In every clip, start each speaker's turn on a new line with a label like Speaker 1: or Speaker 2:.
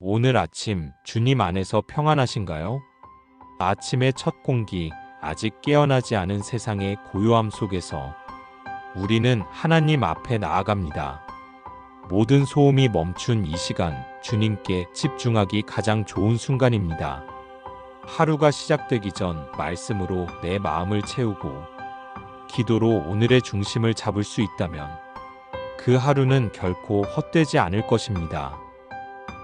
Speaker 1: 오늘 아침 주님 안에서 평안하신가요? 아침의 첫 공기, 아직 깨어나지 않은 세상의 고요함 속에서 우리는 하나님 앞에 나아갑니다. 모든 소음이 멈춘 이 시간, 주님께 집중하기 가장 좋은 순간입니다. 하루가 시작되기 전 말씀으로 내 마음을 채우고 기도로 오늘의 중심을 잡을 수 있다면 그 하루는 결코 헛되지 않을 것입니다.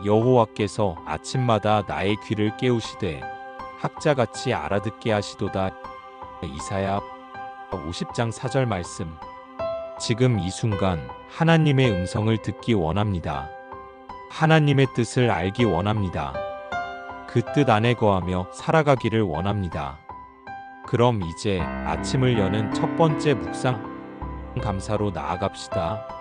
Speaker 1: 여호와께서 아침마다 나의 귀를 깨우시되 학자같이 알아듣게 하시도다. 이사야 50장 4절 말씀. 지금 이 순간 하나님의 음성을 듣기 원합니다. 하나님의 뜻을 알기 원합니다. 그 뜻 안에 거하며 살아가기를 원합니다. 그럼 이제 아침을 여는 첫 번째 묵상 감사로 나아갑시다.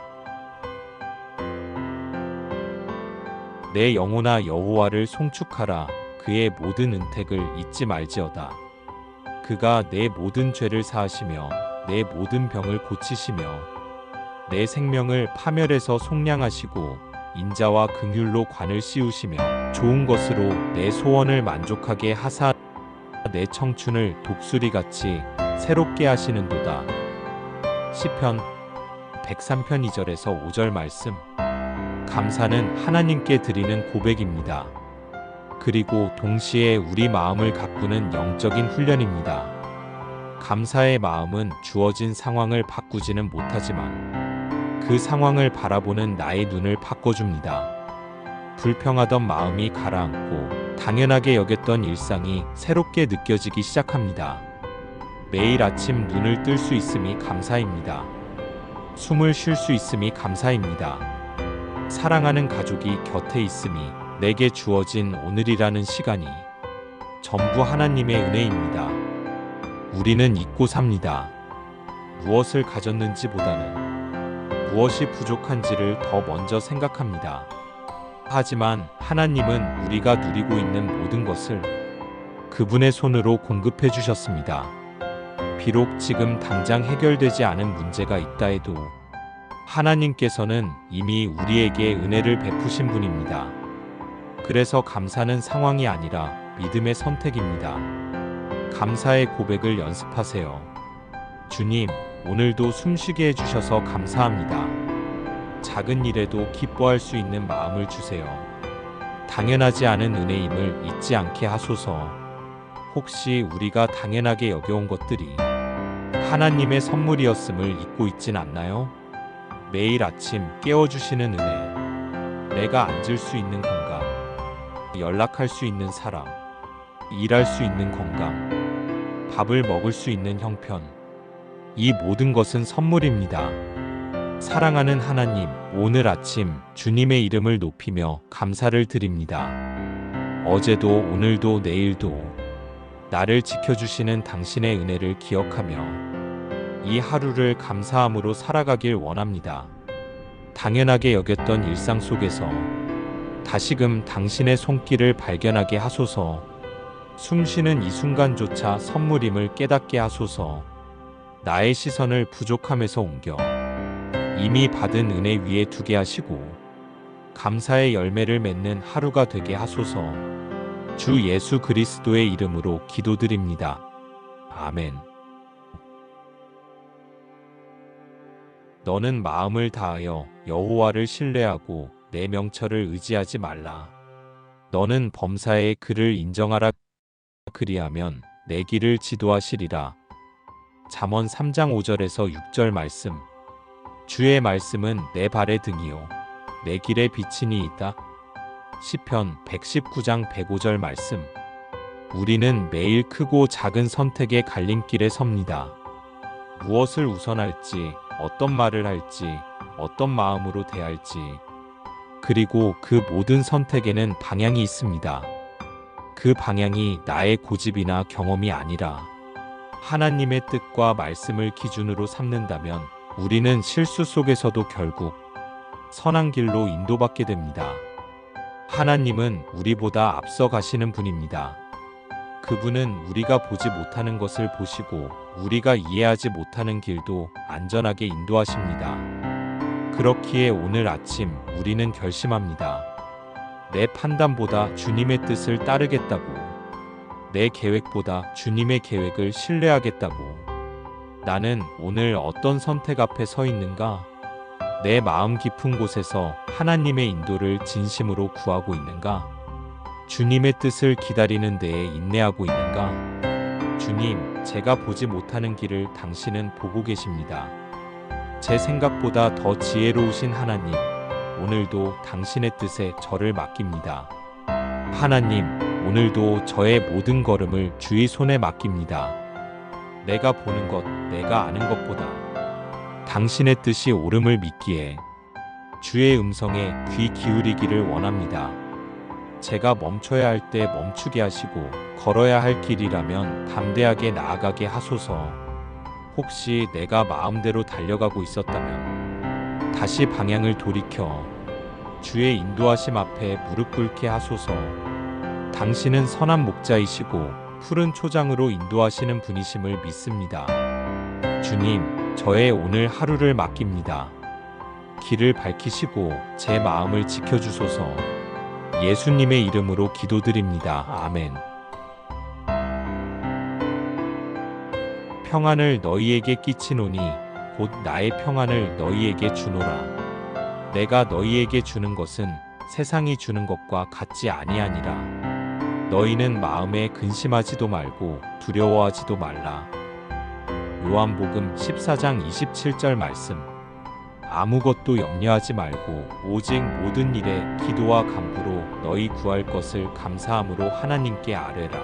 Speaker 1: 내 영혼아 여호와를 송축하라. 그의 모든 은택을 잊지 말지어다. 그가 내 모든 죄를 사하시며 내 모든 병을 고치시며 내 생명을 파멸에서 속량하시고 인자와 긍휼로 관을 씌우시며 좋은 것으로 내 소원을 만족하게 하사 내 청춘을 독수리같이 새롭게 하시는도다. 시편 103편 2절에서 5절 말씀. 감사는 하나님께 드리는 고백입니다. 그리고 동시에 우리 마음을 가꾸는 영적인 훈련입니다. 감사의 마음은 주어진 상황을 바꾸지는 못하지만 그 상황을 바라보는 나의 눈을 바꿔줍니다. 불평하던 마음이 가라앉고 당연하게 여겼던 일상이 새롭게 느껴지기 시작합니다. 매일 아침 눈을 뜰 수 있음이 감사입니다. 숨을 쉴 수 있음이 감사입니다. 사랑하는 가족이 곁에 있음이 내게 주어진 오늘이라는 시간이 전부 하나님의 은혜입니다. 우리는 잊고 삽니다. 무엇을 가졌는지보다는 무엇이 부족한지를 더 먼저 생각합니다. 하지만 하나님은 우리가 누리고 있는 모든 것을 그분의 손으로 공급해 주셨습니다. 비록 지금 당장 해결되지 않은 문제가 있다 해도 하나님께서는 이미 우리에게 은혜를 베푸신 분입니다. 그래서 감사는 상황이 아니라 믿음의 선택입니다. 감사의 고백을 연습하세요. 주님, 오늘도 숨쉬게 해주셔서 감사합니다. 작은 일에도 기뻐할 수 있는 마음을 주세요. 당연하지 않은 은혜임을 잊지 않게 하소서. 혹시 우리가 당연하게 여겨온 것들이 하나님의 선물이었음을 잊고 있진 않나요? 매일 아침 깨워주시는 은혜, 내가 앉을 수 있는 공간, 연락할 수 있는 사람, 일할 수 있는 건강, 밥을 먹을 수 있는 형편, 이 모든 것은 선물입니다. 사랑하는 하나님, 오늘 아침 주님의 이름을 높이며 감사를 드립니다. 어제도 오늘도 내일도 나를 지켜주시는 당신의 은혜를 기억하며 이 하루를 감사함으로 살아가길 원합니다. 당연하게 여겼던 일상 속에서 다시금 당신의 손길을 발견하게 하소서. 숨쉬는 이 순간조차 선물임을 깨닫게 하소서. 나의 시선을 부족함에서 옮겨 이미 받은 은혜 위에 두게 하시고 감사의 열매를 맺는 하루가 되게 하소서. 주 예수 그리스도의 이름으로 기도드립니다. 아멘. 너는 마음을 다하여 여호와를 신뢰하고 내 명철을 의지하지 말라. 너는 범사의 그를 인정하라. 그리하면 내 길을 지도하시리라. 잠언 3장 5절에서 6절 말씀. 주의 말씀은 내 발의 등이요 내 길에 빛이니 있다. 시편 119장 105절 말씀. 우리는 매일 크고 작은 선택의 갈림길에 섭니다. 무엇을 우선할지, 어떤 말을 할지, 어떤 마음으로 대할지, 그리고 그 모든 선택에는 방향이 있습니다. 그 방향이 나의 고집이나 경험이 아니라 하나님의 뜻과 말씀을 기준으로 삼는다면 우리는 실수 속에서도 결국 선한 길로 인도받게 됩니다. 하나님은 우리보다 앞서 가시는 분입니다. 그분은 우리가 보지 못하는 것을 보시고 우리가 이해하지 못하는 길도 안전하게 인도하십니다. 그렇기에 오늘 아침 우리는 결심합니다. 내 판단보다 주님의 뜻을 따르겠다고, 내 계획보다 주님의 계획을 신뢰하겠다고. 나는 오늘 어떤 선택 앞에 서 있는가? 내 마음 깊은 곳에서 하나님의 인도를 진심으로 구하고 있는가? 주님의 뜻을 기다리는 데에 인내하고 있는가? 주님, 제가 보지 못하는 길을 당신은 보고 계십니다. 제 생각보다 더 지혜로우신 하나님, 오늘도 당신의 뜻에 저를 맡깁니다. 하나님, 오늘도 저의 모든 걸음을 주의 손에 맡깁니다. 내가 보는 것, 내가 아는 것보다 당신의 뜻이 옳음을 믿기에 주의 음성에 귀 기울이기를 원합니다. 제가 멈춰야 할 때 멈추게 하시고 걸어야 할 길이라면 담대하게 나아가게 하소서. 혹시 내가 마음대로 달려가고 있었다면 다시 방향을 돌이켜 주의 인도하심 앞에 무릎 꿇게 하소서. 당신은 선한 목자이시고 푸른 초장으로 인도하시는 분이심을 믿습니다. 주님, 저의 오늘 하루를 맡깁니다. 길을 밝히시고 제 마음을 지켜주소서. 예수님의 이름으로 기도드립니다. 아멘. 평안을 너희에게 끼치노니 곧 나의 평안을 너희에게 주노라. 내가 너희에게 주는 것은 세상이 주는 것과 같지 아니하니라. 너희는 마음에 근심하지도 말고 두려워하지도 말라. 요한복음 14장 27절 말씀. 아무것도 염려하지 말고 오직 모든 일에 기도와 간구로 너희 구할 것을 감사함으로 하나님께 아뢰라.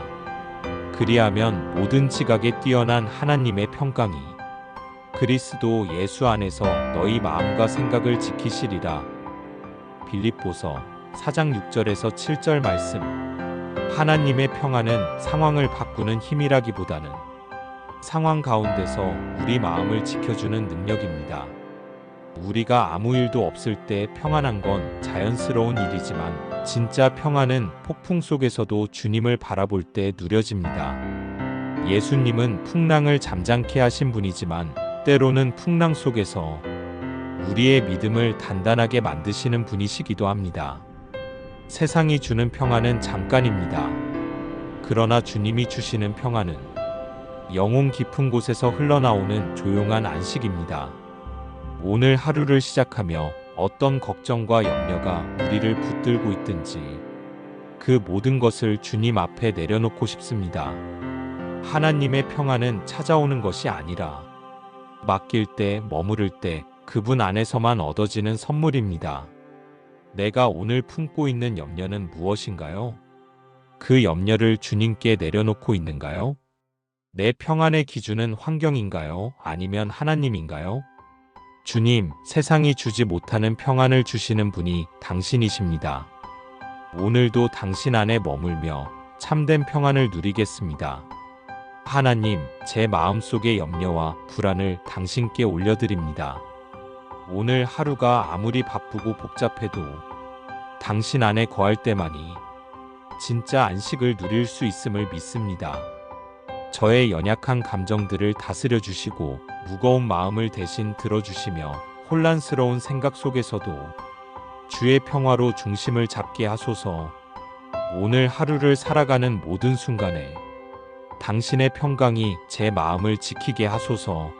Speaker 1: 그리하면 모든 지각에 뛰어난 하나님의 평강이 그리스도 예수 안에서 너희 마음과 생각을 지키시리라. 빌립보서 4장 6절에서 7절 말씀. 하나님의 평안은 상황을 바꾸는 힘이라기보다는 상황 가운데서 우리 마음을 지켜주는 능력입니다. 우리가 아무 일도 없을 때 평안한 건 자연스러운 일이지만 진짜 평안은 폭풍 속에서도 주님을 바라볼 때 누려집니다. 예수님은 풍랑을 잠잠케 하신 분이지만 때로는 풍랑 속에서 우리의 믿음을 단단하게 만드시는 분이시기도 합니다. 세상이 주는 평안은 잠깐입니다. 그러나 주님이 주시는 평안은 영혼 깊은 곳에서 흘러나오는 조용한 안식입니다. 오늘 하루를 시작하며 어떤 걱정과 염려가 우리를 붙들고 있든지 그 모든 것을 주님 앞에 내려놓고 싶습니다. 하나님의 평안은 찾아오는 것이 아니라 맡길 때, 머무를 때 그분 안에서만 얻어지는 선물입니다. 내가 오늘 품고 있는 염려는 무엇인가요? 그 염려를 주님께 내려놓고 있는가요? 내 평안의 기준은 환경인가요? 아니면 하나님인가요? 주님, 세상이 주지 못하는 평안을 주시는 분이 당신이십니다. 오늘도 당신 안에 머물며 참된 평안을 누리겠습니다. 하나님, 제 마음속의 염려와 불안을 당신께 올려드립니다. 오늘 하루가 아무리 바쁘고 복잡해도 당신 안에 거할 때만이 진짜 안식을 누릴 수 있음을 믿습니다. 저의 연약한 감정들을 다스려 주시고 무거운 마음을 대신 들어주시며 혼란스러운 생각 속에서도 주의 평화로 중심을 잡게 하소서. 오늘 하루를 살아가는 모든 순간에 당신의 평강이 제 마음을 지키게 하소서.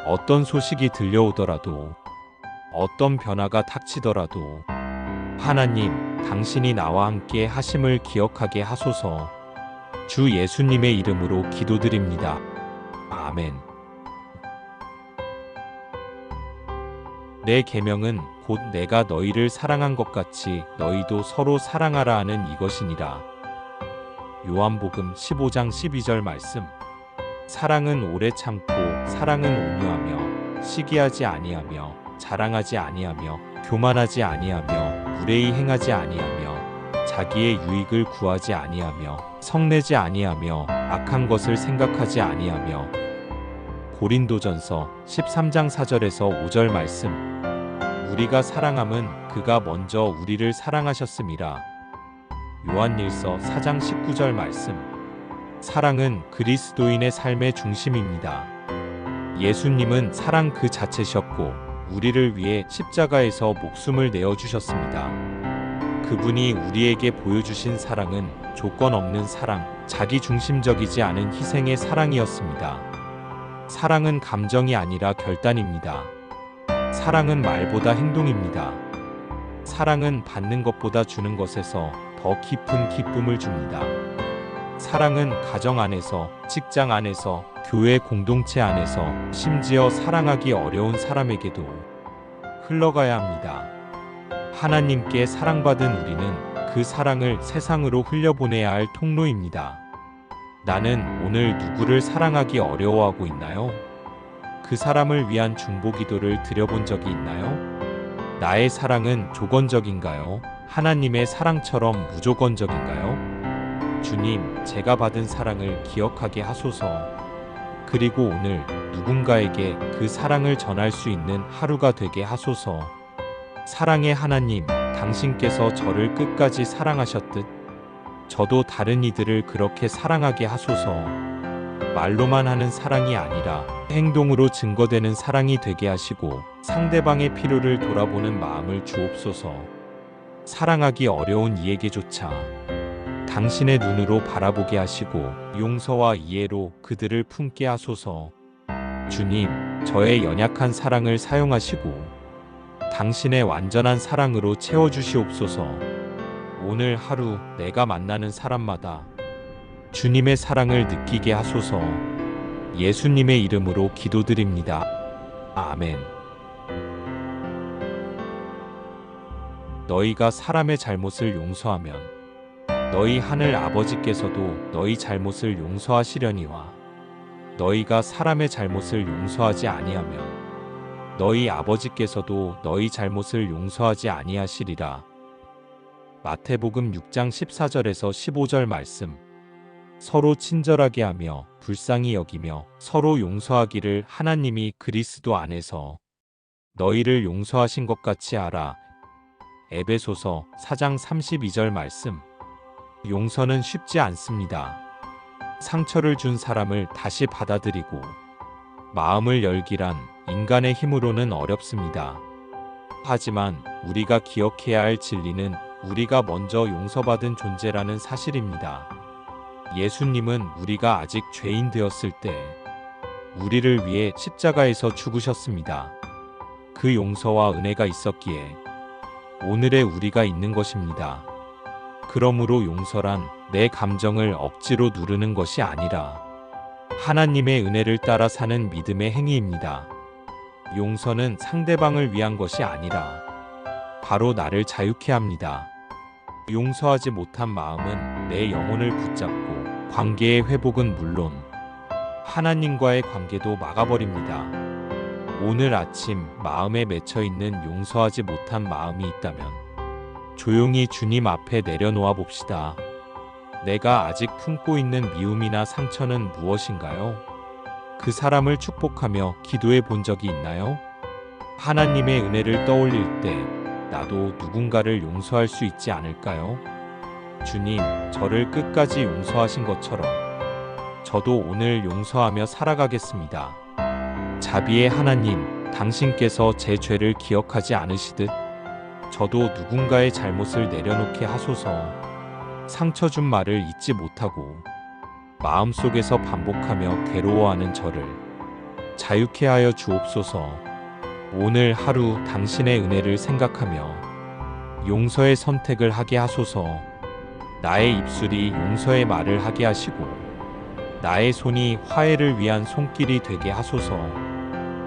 Speaker 1: 어떤 소식이 들려오더라도 어떤 변화가 닥치더라도 하나님, 당신이 나와 함께 하심을 기억하게 하소서. 주 예수님의 이름으로 기도드립니다. 아멘. 내 계명은 곧 내가 너희를 사랑한 것 같이 너희도 서로 사랑하라 하는 이것이니라. 요한복음 15장 12절 말씀. 사랑은 오래 참고 사랑은 온유하며 시기하지 아니하며 자랑하지 아니하며 교만하지 아니하며 무례히 행하지 아니하며 자기의 유익을 구하지 아니하며 성내지 아니하며 악한 것을 생각하지 아니하며. 고린도전서 13장 4절에서 5절 말씀. 우리가 사랑함은 그가 먼저 우리를 사랑하셨음이라. 요한일서 4장 19절 말씀. 사랑은 그리스도인의 삶의 중심입니다. 예수님은 사랑 그 자체셨고 우리를 위해 십자가에서 목숨을 내어주셨습니다. 그분이 우리에게 보여주신 사랑은 조건 없는 사랑, 자기중심적이지 않은 희생의 사랑이었습니다. 사랑은 감정이 아니라 결단입니다. 사랑은 말보다 행동입니다. 사랑은 받는 것보다 주는 것에서 더 깊은 기쁨을 줍니다. 사랑은 가정 안에서, 직장 안에서, 교회 공동체 안에서, 심지어 사랑하기 어려운 사람에게도 흘러가야 합니다. 하나님께 사랑받은 우리는 그 사랑을 세상으로 흘려보내야 할 통로입니다. 나는 오늘 누구를 사랑하기 어려워하고 있나요? 그 사람을 위한 중보 기도를 드려본 적이 있나요? 나의 사랑은 조건적인가요? 하나님의 사랑처럼 무조건적인가요? 주님, 제가 받은 사랑을 기억하게 하소서. 그리고 오늘 누군가에게 그 사랑을 전할 수 있는 하루가 되게 하소서. 사랑의 하나님, 당신께서 저를 끝까지 사랑하셨듯 저도 다른 이들을 그렇게 사랑하게 하소서. 말로만 하는 사랑이 아니라 행동으로 증거되는 사랑이 되게 하시고 상대방의 필요를 돌아보는 마음을 주옵소서. 사랑하기 어려운 이에게조차 당신의 눈으로 바라보게 하시고 용서와 이해로 그들을 품게 하소서. 주님, 저의 연약한 사랑을 사용하시고 당신의 완전한 사랑으로 채워주시옵소서. 오늘 하루 내가 만나는 사람마다 주님의 사랑을 느끼게 하소서. 예수님의 이름으로 기도드립니다. 아멘. 너희가 사람의 잘못을 용서하면 너희 하늘 아버지께서도 너희 잘못을 용서하시려니와 너희가 사람의 잘못을 용서하지 아니하면 너희 아버지께서도 너희 잘못을 용서하지 아니하시리라. 마태복음 6장 14절에서 15절 말씀. 서로 친절하게 하며 불쌍히 여기며 서로 용서하기를 하나님이 그리스도 안에서 너희를 용서하신 것 같이 하라. 에베소서 4장 32절 말씀. 용서는 쉽지 않습니다. 상처를 준 사람을 다시 받아들이고 마음을 열기란 인간의 힘으로는 어렵습니다. 하지만 우리가 기억해야 할 진리는 우리가 먼저 용서받은 존재라는 사실입니다. 예수님은 우리가 아직 죄인 되었을 때 우리를 위해 십자가에서 죽으셨습니다. 그 용서와 은혜가 있었기에 오늘의 우리가 있는 것입니다. 그러므로 용서란 내 감정을 억지로 누르는 것이 아니라 하나님의 은혜를 따라 사는 믿음의 행위입니다. 용서는 상대방을 위한 것이 아니라 바로 나를 자유케 합니다. 용서하지 못한 마음은 내 영혼을 붙잡고 관계의 회복은 물론 하나님과의 관계도 막아버립니다. 오늘 아침 마음에 맺혀 있는 용서하지 못한 마음이 있다면 조용히 주님 앞에 내려놓아 봅시다. 내가 아직 품고 있는 미움이나 상처는 무엇인가요? 그 사람을 축복하며 기도해 본 적이 있나요? 하나님의 은혜를 떠올릴 때 나도 누군가를 용서할 수 있지 않을까요? 주님, 저를 끝까지 용서하신 것처럼 저도 오늘 용서하며 살아가겠습니다. 자비의 하나님, 당신께서 제 죄를 기억하지 않으시듯 저도 누군가의 잘못을 내려놓게 하소서. 상처 준 말을 잊지 못하고 마음속에서 반복하며 괴로워하는 저를 자유케 하여 주옵소서. 오늘 하루 당신의 은혜를 생각하며 용서의 선택을 하게 하소서. 나의 입술이 용서의 말을 하게 하시고 나의 손이 화해를 위한 손길이 되게 하소서.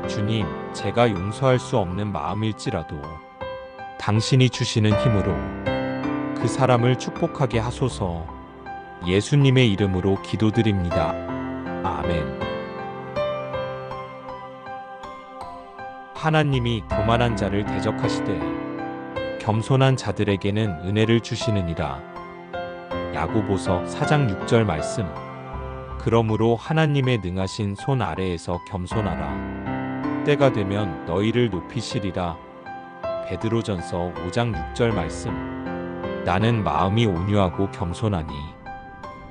Speaker 1: 주님, 제가 용서할 수 없는 마음일지라도 당신이 주시는 힘으로 그 사람을 축복하게 하소서. 예수님의 이름으로 기도드립니다. 아멘. 하나님이 교만한 자를 대적하시되 겸손한 자들에게는 은혜를 주시느니라. 야고보서 4장 6절 말씀. 그러므로 하나님의 능하신 손 아래에서 겸손하라. 때가 되면 너희를 높이시리라. 베드로전서 5장 6절 말씀. 나는 마음이 온유하고 겸손하니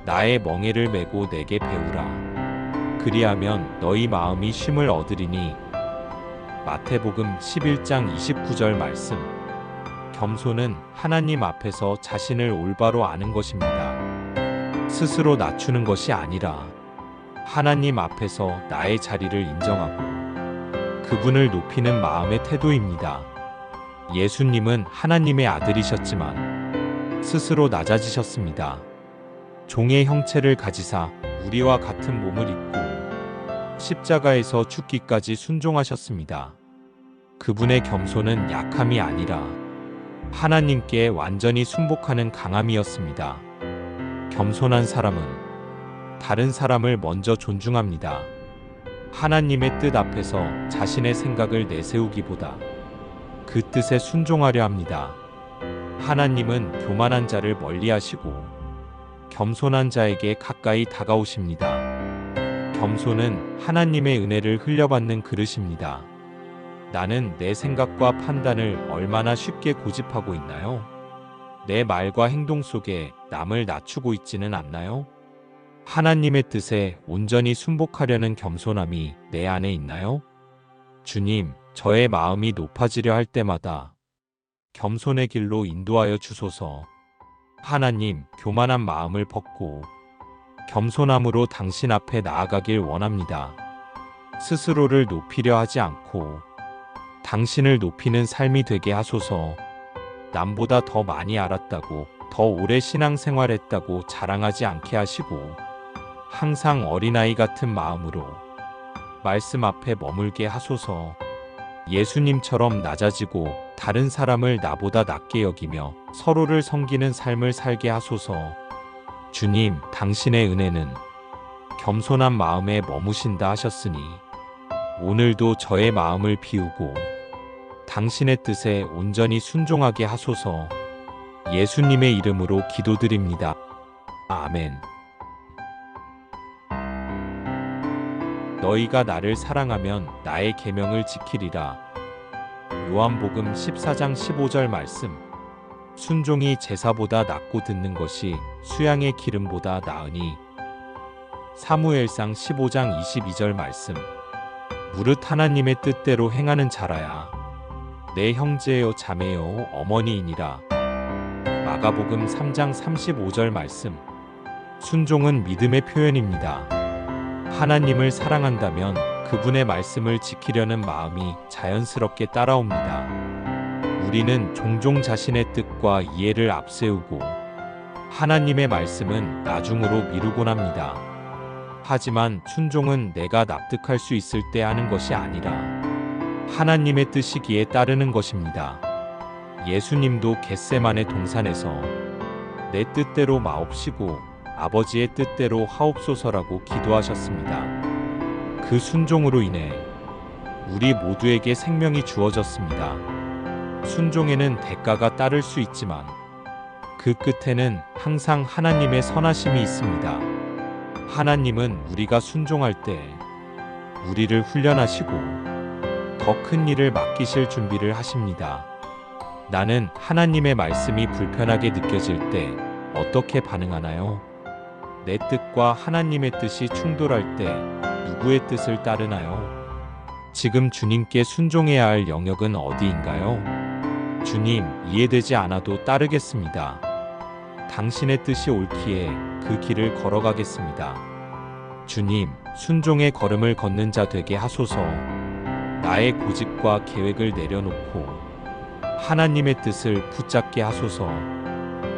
Speaker 1: 나의 멍에를 메고 내게 배우라. 그리하면 너희 마음이 쉼을 얻으리니. 마태복음 11장 29절 말씀. 겸손은 하나님 앞에서 자신을 올바로 아는 것입니다. 스스로 낮추는 것이 아니라 하나님 앞에서 나의 자리를 인정하고 그분을 높이는 마음의 태도입니다. 예수님은 하나님의 아들이셨지만 스스로 낮아지셨습니다. 종의 형체를 가지사 우리와 같은 몸을 입고 십자가에서 죽기까지 순종하셨습니다. 그분의 겸손은 약함이 아니라 하나님께 완전히 순복하는 강함이었습니다. 겸손한 사람은 다른 사람을 먼저 존중합니다. 하나님의 뜻 앞에서 자신의 생각을 내세우기보다 그 뜻에 순종하려 합니다. 하나님은 교만한 자를 멀리하시고 겸손한 자에게 가까이 다가오십니다. 겸손은 하나님의 은혜를 흘려받는 그릇입니다. 나는 내 생각과 판단을 얼마나 쉽게 고집하고 있나요? 내 말과 행동 속에 남을 낮추고 있지는 않나요? 하나님의 뜻에 온전히 순복하려는 겸손함이 내 안에 있나요? 주님, 저의 마음이 높아지려 할 때마다 겸손의 길로 인도하여 주소서. 하나님, 교만한 마음을 벗고 겸손함으로 당신 앞에 나아가길 원합니다. 스스로를 높이려 하지 않고 당신을 높이는 삶이 되게 하소서. 남보다 더 많이 알았다고, 더 오래 신앙생활했다고 자랑하지 않게 하시고 항상 어린아이 같은 마음으로 말씀 앞에 머물게 하소서. 예수님처럼 낮아지고 다른 사람을 나보다 낮게 여기며 서로를 섬기는 삶을 살게 하소서. 주님, 당신의 은혜는 겸손한 마음에 머무신다 하셨으니 오늘도 저의 마음을 비우고 당신의 뜻에 온전히 순종하게 하소서. 예수님의 이름으로 기도드립니다. 아멘. 너희가 나를 사랑하면 나의 계명을 지키리라. 요한복음 14장 15절 말씀. 순종이 제사보다 낫고 듣는 것이 수양의 기름보다 나으니. 사무엘상 15장 22절 말씀. 무릇 하나님의 뜻대로 행하는 자라야 내 형제요 자매요 어머니이니라. 마가복음 3장 35절 말씀. 순종은 믿음의 표현입니다. 하나님을 사랑한다면 그분의 말씀을 지키려는 마음이 자연스럽게 따라옵니다. 우리는 종종 자신의 뜻과 이해를 앞세우고 하나님의 말씀은 나중으로 미루곤 합니다. 하지만 순종은 내가 납득할 수 있을 때 하는 것이 아니라 하나님의 뜻이기에 따르는 것입니다. 예수님도 겟세마네 동산에서 내 뜻대로 마옵시고 아버지의 뜻대로 하옵소서라고 기도하셨습니다. 그 순종으로 인해 우리 모두에게 생명이 주어졌습니다. 순종에는 대가가 따를 수 있지만 그 끝에는 항상 하나님의 선하심이 있습니다. 하나님은 우리가 순종할 때 우리를 훈련하시고 더 큰 일을 맡기실 준비를 하십니다. 나는 하나님의 말씀이 불편하게 느껴질 때 어떻게 반응하나요? 내 뜻과 하나님의 뜻이 충돌할 때 누구의 뜻을 따르나요? 지금 주님께 순종해야 할 영역은 어디인가요? 주님, 이해되지 않아도 따르겠습니다. 당신의 뜻이 옳기에 그 길을 걸어가겠습니다. 주님, 순종의 걸음을 걷는 자 되게 하소서. 나의 고집과 계획을 내려놓고 하나님의 뜻을 붙잡게 하소서.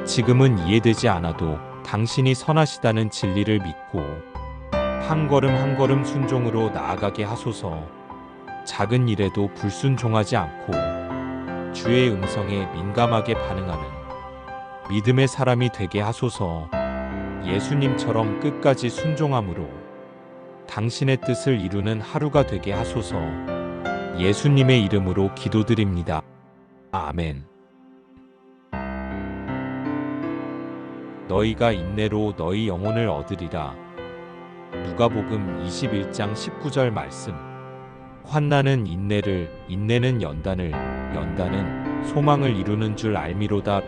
Speaker 1: 지금은 이해되지 않아도 당신이 선하시다는 진리를 믿고 한 걸음 한 걸음 순종으로 나아가게 하소서. 작은 일에도 불순종하지 않고 주의 음성에 민감하게 반응하는 믿음의 사람이 되게 하소서. 예수님처럼 끝까지 순종함으로 당신의 뜻을 이루는 하루가 되게 하소서. 예수님의 이름으로 기도드립니다. 아멘. 너희가 인내로 너희 영혼을 얻으리라. 누가복음 21장 19절 말씀. 환난은 인내를, 인내는 연단을, 연단은 소망을 이루는 줄 알미로다.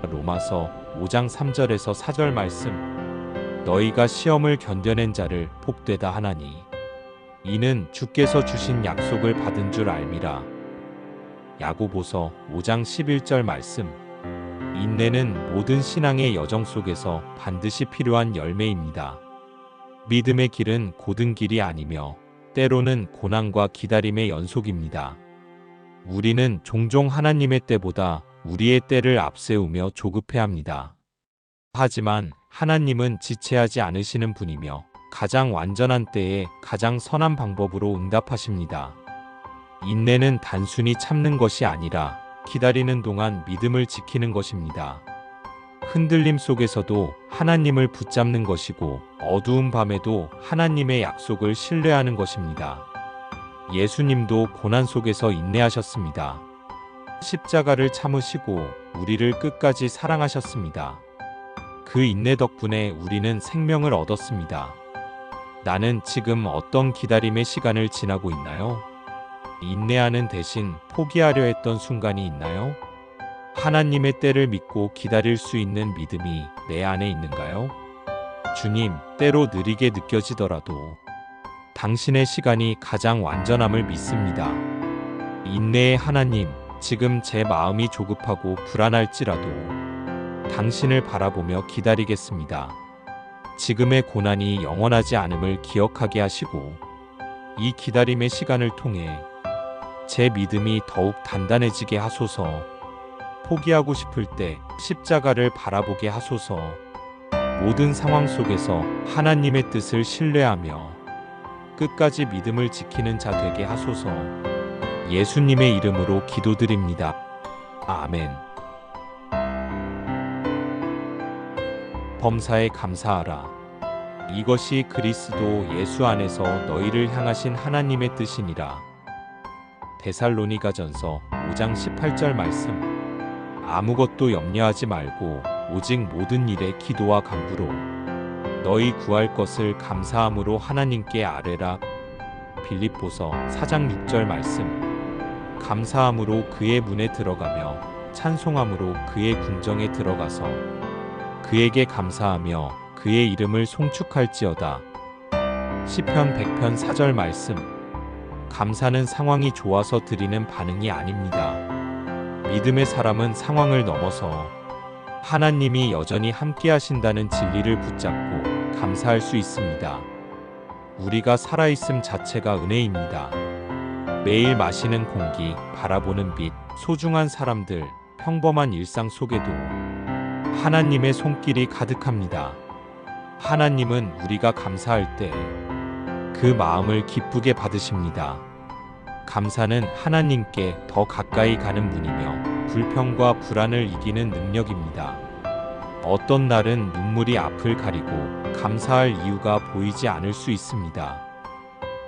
Speaker 1: 로마서 5장 3절에서 4절 말씀. 너희가 시험을 견뎌낸 자를 복되다 하나니 이는 주께서 주신 약속을 받은 줄 알미라. 야고보서 5장 11절 말씀. 인내는 모든 신앙의 여정 속에서 반드시 필요한 열매입니다. 믿음의 길은 고든 길이 아니며 때로는 고난과 기다림의 연속입니다. 우리는 종종 하나님의 때보다 우리의 때를 앞세우며 조급해합니다. 하지만 하나님은 지체하지 않으시는 분이며 가장 완전한 때에 가장 선한 방법으로 응답하십니다. 인내는 단순히 참는 것이 아니라 기다리는 동안 믿음을 지키는 것입니다. 흔들림 속에서도 하나님을 붙잡는 것이고 어두운 밤에도 하나님의 약속을 신뢰하는 것입니다. 예수님도 고난 속에서 인내하셨습니다. 십자가를 참으시고 우리를 끝까지 사랑하셨습니다. 그 인내 덕분에 우리는 생명을 얻었습니다. 나는 지금 어떤 기다림의 시간을 지나고 있나요? 인내하는 대신 포기하려 했던 순간이 있나요? 하나님의 때를 믿고 기다릴 수 있는 믿음이 내 안에 있는가요? 주님, 때로 느리게 느껴지더라도 당신의 시간이 가장 완전함을 믿습니다. 인내의 하나님, 지금 제 마음이 조급하고 불안할지라도 당신을 바라보며 기다리겠습니다. 지금의 고난이 영원하지 않음을 기억하게 하시고 이 기다림의 시간을 통해 제 믿음이 더욱 단단해지게 하소서. 포기하고 싶을 때 십자가를 바라보게 하소서. 모든 상황 속에서 하나님의 뜻을 신뢰하며 끝까지 믿음을 지키는 자 되게 하소서. 예수님의 이름으로 기도드립니다. 아멘. 범사에 감사하라. 이것이 그리스도 예수 안에서 너희를 향하신 하나님의 뜻이니라. 데살로니가전서 5장 18절 말씀. 아무것도 염려하지 말고 오직 모든 일에 기도와 간구로 너희 구할 것을 감사함으로 하나님께 아뢰라. 빌립보서 4장 6절 말씀. 감사함으로 그의 문에 들어가며 찬송함으로 그의 궁정에 들어가서 그에게 감사하며 그의 이름을 송축할지어다. 시편 100편 4절 말씀. 감사는 상황이 좋아서 드리는 반응이 아닙니다. 믿음의 사람은 상황을 넘어서 하나님이 여전히 함께 하신다는 진리를 붙잡고 감사할 수 있습니다. 우리가 살아있음 자체가 은혜입니다. 매일 마시는 공기, 바라보는 빛, 소중한 사람들, 평범한 일상 속에도 하나님의 손길이 가득합니다. 하나님은 우리가 감사할 때 그 마음을 기쁘게 받으십니다. 감사는 하나님께 더 가까이 가는 문이며 불평과 불안을 이기는 능력입니다. 어떤 날은 눈물이 앞을 가리고 감사할 이유가 보이지 않을 수 있습니다.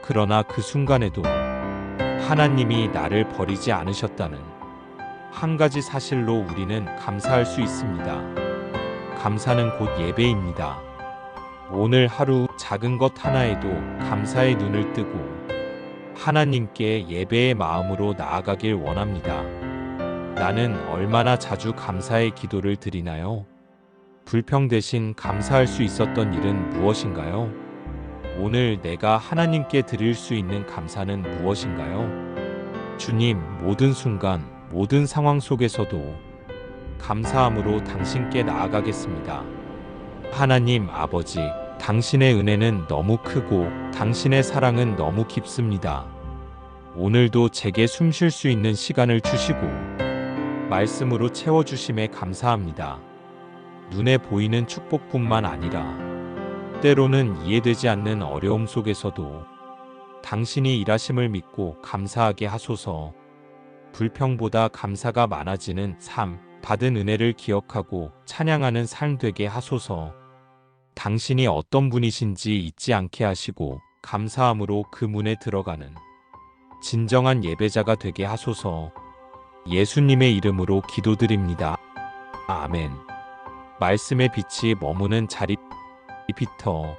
Speaker 1: 그러나 그 순간에도 하나님이 나를 버리지 않으셨다는 한 가지 사실로 우리는 감사할 수 있습니다. 감사는 곧 예배입니다. 오늘 하루 작은 것 하나에도 감사의 눈을 뜨고 하나님께 예배의 마음으로 나아가길 원합니다. 나는 얼마나 자주 감사의 기도를 드리나요? 불평 대신 감사할 수 있었던 일은 무엇인가요? 오늘 내가 하나님께 드릴 수 있는 감사는 무엇인가요? 주님, 모든 순간, 모든 상황 속에서도 감사함으로 당신께 나아가겠습니다. 하나님 아버지, 당신의 은혜는 너무 크고 당신의 사랑은 너무 깊습니다. 오늘도 제게 숨 쉴 수 있는 시간을 주시고 말씀으로 채워주심에 감사합니다. 눈에 보이는 축복뿐만 아니라 때로는 이해되지 않는 어려움 속에서도 당신이 일하심을 믿고 감사하게 하소서. 불평보다 감사가 많아지는 삶, 받은 은혜를 기억하고 찬양하는 삶 되게 하소서. 당신이 어떤 분이신지 잊지 않게 하시고 감사함으로 그 문에 들어가는 진정한 예배자가 되게 하소서. 예수님의 이름으로 기도드립니다. 아멘. 말씀의 빛이 머무는 자리. 피터